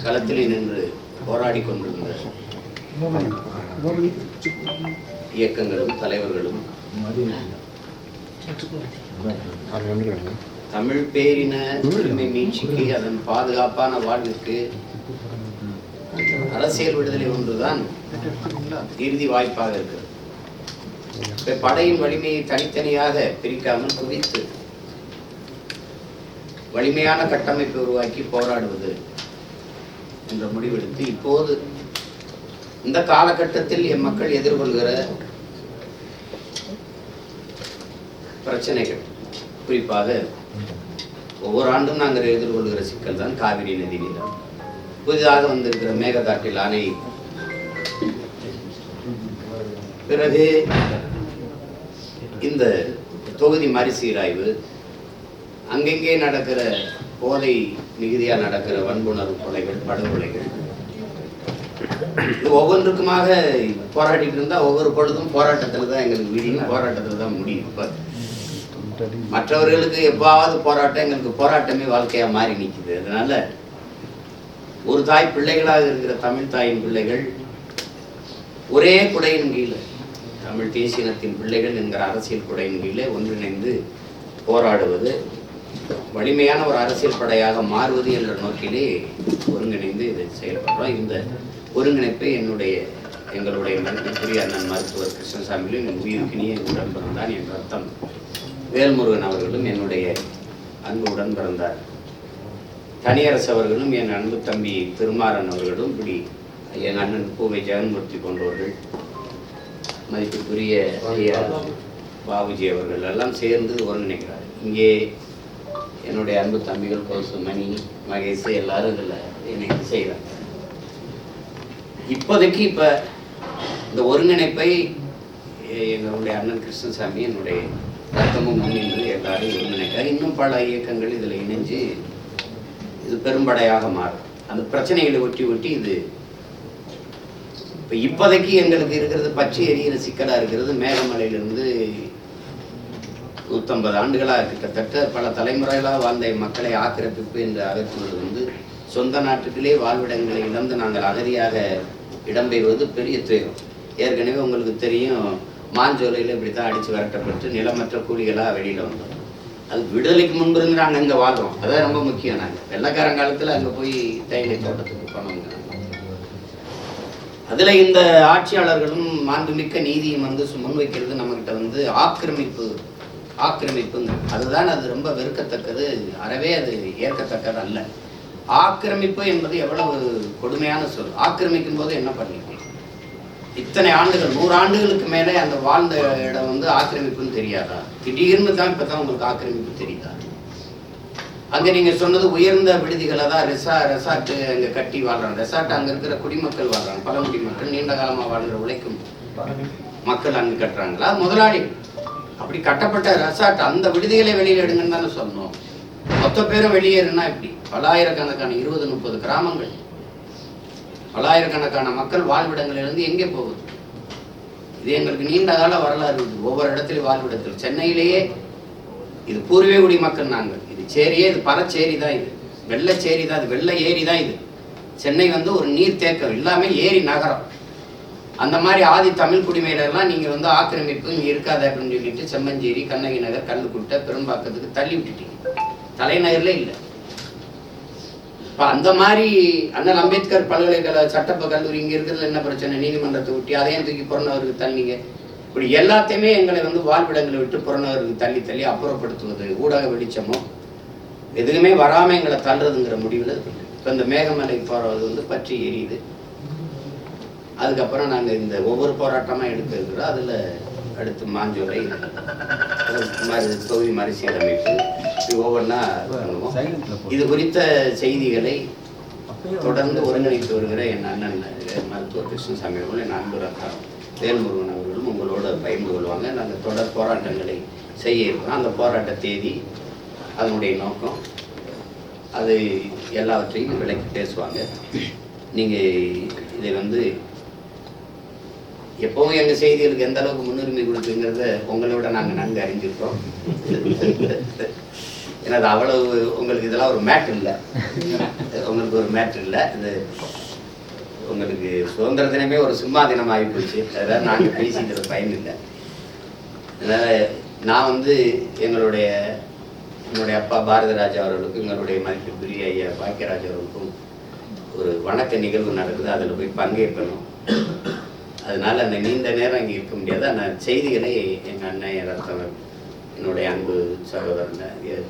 களத்திலே நின்று போராடி கொண்டிருந்த இயக்கங்களும் தலைவர்களும் தமிழ் பேரின உரிமை மீட்சிக்கு அதன் பாதுகாப்பான வாழ்விற்கு அரசியல் விடுதலை ஒன்றுதான் இறுதி வாய்ப்பாக இருக்கிறது. படையின் வலிமையை தனித்தனியாக பிரிக்காமல் குவித்து வலிமையான கட்டமைப்பை உருவாக்கி போராடுவது என்ற முடிவெடுத்து இப்போது இந்த காலகட்டத்தில் என் மக்கள் எதிர்கொள்கிற பிரச்சனைகள், குறிப்பாக ஒவ்வொரு ஆண்டும் நாங்கள் எதிர்கொள்கிற சிக்கல் தான் காவிரி நதி நீரம், புதிதாக வந்திருக்கிற மேகதாட்டில் அணை, பிறகு இந்த தொகுதி மறுசீராய்வு, அங்கெங்கே நடக்கிற போதை மிகுதியாக நடக்கிற வன்புணர்வு கொலைகள், படுகொலைகள், இது ஒவ்வொன்றுக்குமாக போராடிட்டு இருந்தால் ஒவ்வொரு பொழுதும் போராட்டத்தில் தான் எங்களுக்கு விடியும், போராட்டத்தில் தான் முடியும். இப்போ மற்றவர்களுக்கு எப்பாவது போராட்டம், எங்களுக்கு போராட்டமே வாழ்க்கையாக மாறி நிற்குது. அதனால ஒரு தாய் பிள்ளைகளாக இருக்கிற தமிழ் தாயின் பிள்ளைகள் ஒரே குடையின் கீழே, தமிழ் தேசியனத்தின் பிள்ளைகள் என்கிற அரசியல் குடையின் கீழே ஒன்றிணைந்து போராடுவது, வலிமையான ஒரு அரசியல் படையாக மாறுவது என்ற நோக்கிலே ஒருங்கிணைந்து இதை செயல்படுறோம். இந்த ஒருங்கிணைப்பை எங்களுடைய மதிப்புக்குரிய அண்ணன் மருத்துவர் கிருஷ்ணசாமியிலும் என் உயிருக்கினிய உடன் பிறந்தான் என் ரத்தம் வேல்முருகன் அவர்களும் என்னுடைய அன்பு உடன் பிறந்தார். தனியரசு அவர்களும் என் அன்பு தம்பி திருமாறன் அவர்களும், இப்படி என் அண்ணன் பூவை ஜெகன்மூர்த்தி போன்றவர்கள், மதிப்புக்குரிய ஐயா பாபுஜி அவர்கள் எல்லாம் சேர்ந்து ஒருங்கிணைக்கிறார். இங்கே என்னுடைய அன்பு தம்பிகள் கோசு, மணி, மகேஷ் எல்லாரும் இதில் இணைந்து செய்கிறாங்க. இப்போதைக்கு இந்த ஒருங்கிணைப்பை எங்களுடைய அண்ணன் கிருஷ்ணசாமி என்னுடைய ரத்தமும் முன்னின்று எல்லாரும் ஒருங்கிணைக்கிறார். இன்னும் பல இயக்கங்கள் இதில் இணைஞ்சு இது பெரும்படையாக மாறும். அந்த பிரச்சனைகளை ஒட்டி இது இப்போதைக்கு எங்களுக்கு இருக்கிறது பச்சை எரிகிற சிக்கலாக இருக்கிறது. மேகமலையிலிருந்து 150 ஆண்டுகளாக கிட்டத்தட்ட பல தலைமுறைகளாக வாழ்ந்த மக்களை ஆக்கிரமிப்பு என்று அகற்றுவது சொந்த நாட்டுக்குள்ளே வாழ்விடங்களை இழந்து நாங்கள் அகதியாக இடம்பெறுவது பெரிய துயரம். ஏற்கனவே உங்களுக்கு தெரியும், மாஞ்சோலையில் இப்படி தான் அடித்து விரட்டப்பட்டு நிலமற்ற கூலிகளாக வெளியில் வந்தோம். அது விடுதலைக்கு முன்பு இருந்து நாங்கள் இங்கே வாழ்கிறோம். அதான் ரொம்ப முக்கியம். நாங்கள் வெள்ளக்காரங்காலத்தில் அங்கே போய் தேயிலை தோட்டத்துக்கு போனோங்க. அதில் இந்த ஆட்சியாளர்களும் மாண்புமிக்க நீதியும் முன்வைக்கிறது நம்மகிட்ட ஆக்கிரமிப்பு அதுதான். அது ரொம்ப வெறுக்கத்தக்கது, அறவே அது ஏற்கத்தக்கது அல்ல. ஆக்கிரமிப்பு என்பது எவ்வளவு கொடுமையான சொல். ஆக்கிரமிக்கும் போது என்ன பண்ணிக்கணும்? இத்தனை ஆண்டுகள், 100 ஆண்டுகளுக்கு மேலே அந்த வாழ்ந்த இடம் ஆக்கிரமிப்புன்னு தெரியாதா? திடீர்னு தான் இப்பதான் உங்களுக்கு ஆக்கிரமிப்பு தெரியுதா? அங்கே நீங்க சொன்னது உயர்ந்த விடுதிகளை தான் ரெசார்ட் அங்கே கட்டி வாழ்றாங்க. ரெசார்ட் அங்கே இருக்கிற குடிமக்கள் வாழ்றாங்க, பழங்குடி மக்கள், நீண்ட காலமாக வாழ்கிற உழைக்கும் மக்கள் அங்கே கட்டுறாங்களா? முதலாளி அப்படி கட்டப்பட்ட ரெசார்ட், அந்த விடுதிகளை வெளியில் எடுங்கன்னு தானே சொன்னோம். மொத்த பேரும் வெளியேறுனா இப்படி பல்லாயிரக்கணக்கான 20-30 கிராமங்கள், பல்லாயிரக்கணக்கான மக்கள் வாழ்விடங்களிலிருந்து எங்கே போகுது? இது எங்களுக்கு நீண்ட கால வரலாறு இருக்குது. ஒவ்வொரு இடத்துலையும் வாழ்விடத்தில், சென்னையிலேயே இது பூர்வீகுடி மக்கள் நாங்கள். இது சேரியே, இது பறச்சேரி தான், இது வெள்ளச்சேரி தான், இது வெள்ளை ஏரி தான். இது சென்னை ஒரு நீர் தேக்கம், எல்லாமே ஏரி நகரம். அந்த மாதிரி ஆதி தமிழ் குடிமையிலெல்லாம் நீங்கள் ஆக்கிரமிப்பு இங்கே இருக்காது அப்படின்னு சொல்லிட்டு செம்மஞ்சேரி, கண்ணகி நகர், கல்லுக்குட்டை, பெரும்பாக்கத்துக்கு தள்ளி விட்டுட்டீங்க. தலைநகர்ல இல்லை. இப்போ அந்த மாதிரி அண்ணல் அம்பேத்கர் பல்கலைக்கழக சட்டப்ப கல்லூரி இங்கே இருக்கிறதுல என்ன பிரச்சனை? நீதிமன்றத்தை விட்டு அதையும் தூக்கி புறநகருக்கு தள்ளிங்க. இப்படி எல்லாத்தையுமே எங்களை வாழ்விடங்களை விட்டு புறநகருக்கு தள்ளி அப்புறப்படுத்துவது, ஊடக வெளிச்சமோ எதுவுமே வராமல் எங்களை தள்ளுறதுங்கிற முடிவில் இப்போ இந்த மேகமலை போகிறது பற்றி எரியுது. அதுக்கப்புறம் நாங்கள் இந்த ஒவ்வொரு போராட்டமாக எடுத்துருக்கிறோம். அதில் அடுத்து மாஞ்சோலை, தொகுதி மறுசீரமைப்பு, ஒவ்வொன்றா பண்ணுவோம். இது குறித்த செய்திகளை தொடர்ந்து ஒருங்கிணைத்து வருகிற என் அண்ணன் மருத்துவர் கிருஷ்ணசாமி அவர்கள், என் அன்பு ரத்தம் வேல்முருகன் அவர்களும் உங்களோட பகிர்ந்து கொள்வாங்க. நாங்கள் தொடர் போராட்டங்களை செய்ய இருக்கிறோம். அந்த போராட்ட தேதி, அதனுடைய நோக்கம், அது எல்லாவற்றையும் விளக்கி பேசுவாங்க. நீங்கள் இதை எப்பவும் எங்கள் செய்திகளுக்கு எந்த அளவுக்கு முன்னுரிமை கொடுக்குங்கிறத உங்களோட நாங்கள் நன்கு அறிஞ்சிருக்கோம். ஏன்னா அது அவ்வளவு உங்களுக்கு இதெல்லாம் ஒரு மேட்ரு இல்லை, உங்களுக்கு ஒரு மேட்ரு இல்லை. இது உங்களுக்கு சுதந்திர தினமே ஒரு சும்மா தினம் ஆகி போச்சு, அதெல்லாம் நாங்கள் பேசிக்கிறது பயன் இல்லை. அதனால் நான் வந்து என்னுடைய அப்பா பாரதிராஜா அவர்களுக்கும் எங்களுடைய மதிப்புக்குரிய ஐயா பாக்கியராஜ் அவர்களுக்கும் ஒரு வணக்க நிகழ்வு நடக்குது, அதில் போய் பங்கேற்கணும். அதனால அந்த நீண்ட நேரம் இங்கே இருக்க முடியாது. அந்த செய்திகளை எங்கள் அண்ணன் ரத்தவர் என்னுடைய அன்பு சகோதரன்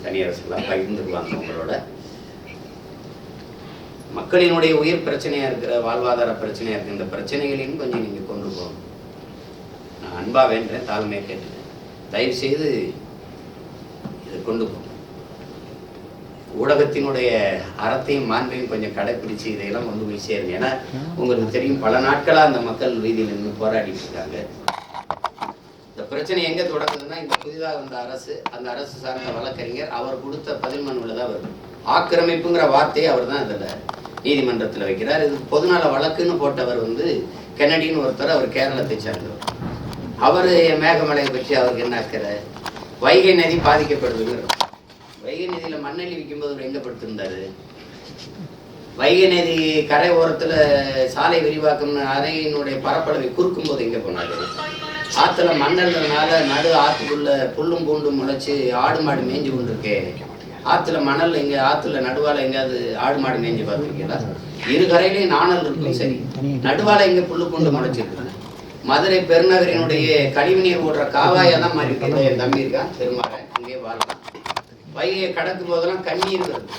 தனியரசுலாம் பகிர்ந்துருவாங்க. உங்களோட மக்களினுடைய உயிர் பிரச்சனையாக இருக்கிற, வாழ்வாதார பிரச்சனையாக இருக்கிற இந்த பிரச்சனைகளையும் கொஞ்சம் நீங்கள் கொண்டு போகணும். நான் அன்பா வேண்டேன், தாழ்மையை கேட்டுக்கிறேன். தயவு செய்து இதை கொண்டு போகணும். ஊடகத்தினுடைய அறத்தையும் மாண்பையும் கொஞ்சம் கடைப்பிடிச்சு இதையெல்லாம் கொண்டு போய் சேருங்க. ஏன்னா உங்களுக்கு தெரியும், பல நாட்களாக அந்த மக்கள் வீதியில் நின்று போராடிட்டு இருக்காங்க. இந்த பிரச்சனை எங்கே தொடங்குதுன்னா, இந்த புதிதாக வந்த அரசு, அந்த அரசு சார்ந்த வழக்கறிஞர் அவர் கொடுத்த பதில் மனுவில் தான் வருது. ஆக்கிரமிப்புங்கிற வார்த்தையை அவர் தான் அதில் நீதிமன்றத்தில் வைக்கிறார். இது பொதுநல வழக்குன்னு போட்டவர் வந்து கென்னடின்னு ஒருத்தர், அவர் கேரளத்தை சேர்ந்தவர். அவர் மேகமலையை பற்றி அவருக்கு என்ன அக்கறை? வைகை நதி பாதிக்கப்படுதுங்கிறார். வைகை நதியில் மண்ணெண்ணி விற்கும்போது அவர் எங்கே படுத்திருந்தாரு? வைகை நதி கரை ஓரத்தில் சாலை விரிவாக்கம் அணையினுடைய பரப்பளவை குறுக்கும் போது எங்கே போனாரு? ஆற்றுல மண்ணல்றதுனால நடு ஆற்றுக்குள்ள புல்லும் பூண்டும் முளைச்சி ஆடு மாடு மேய்ஞ்சு கொண்டு இருக்கேன். ஆற்றுல மணல் எங்கே, ஆற்றுல நடுவால எங்கேயாவது ஆடு மாடு மேய்ஞ்சு பார்த்துருக்கீங்களா? இரு கரையிலையும் நாணல் இருக்கும், சரி. நடுவால எங்கே புல்லு பூண்டு முளைச்சிருக்கு? மதுரை பெருநகரினுடைய கழிவுநீர் ஓடுற காவாயா தான் மாறி இருக்கு. என் தம்பி இருக்கான் பெருமாள், இங்கே வாழ்றான். வைகையை கடக்கும் போதெல்லாம் கண்ணீர் வருது,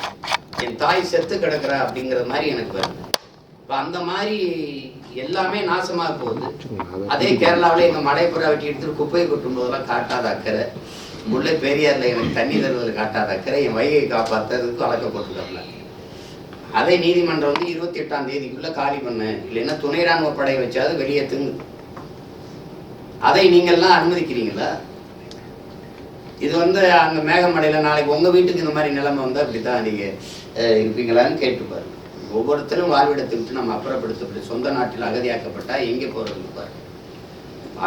என் தாய் செத்து கிடக்குறா அப்படிங்கிற மாதிரி எனக்கு வருது. இப்போ அந்த மாதிரி எல்லாமே நாசமாக போகுது. அதே கேரளாவில் எங்கள் மலைப்புறா வெட்டி எடுத்துட்டு குப்பையை கொட்டும் போதெல்லாம் காட்டாத அக்கறை, முல்லை பெரியாரில் எனக்கு தண்ணி தருவது காட்டாத அக்கறை, என் வைகையை காப்பாற்றுறதுக்கு வழக்கப்பட்டுருக்காங்க. அதே நீதிமன்றம் வந்து 28ஆம் தேதிக்குள்ளே காலி பண்ணு, இல்லைன்னா துணை ராணுவ படை வச்சாவது வெளியேற்றுங்க. அதை நீங்கள்லாம் அனுமதிக்கிறீங்களா? இது வந்து அங்கே மேகமலையில் நாளைக்கு உங்கள் வீட்டுக்கு இந்த மாதிரி நிலைமை வந்தால் அப்படி தான் நீங்கள் இருப்பீங்களான்னு கேட்டுப்பாரு. ஒவ்வொருத்தரும் வாழ்விடத்தை விட்டு நம்ம அப்புறப்படுத்தப்பட்டு சொந்த நாட்டில் அகதியாக்கப்பட்டால் எங்கே போகிறது இருப்பார்.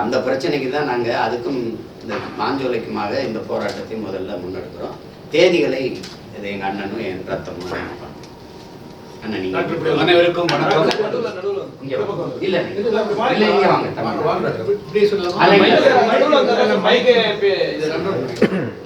அந்த பிரச்சனைக்கு தான் நாங்கள் அதுக்கும் இந்த மாஞ்சோலைக்குமாக இந்த போராட்டத்தை முதல்ல முன்னெடுக்கிறோம். தேதிகளை இதை எங்கள் அண்ணனும் என் ரத்தமும் அண்ணன் நீங்கள் அனைவருக்கும் இல்லை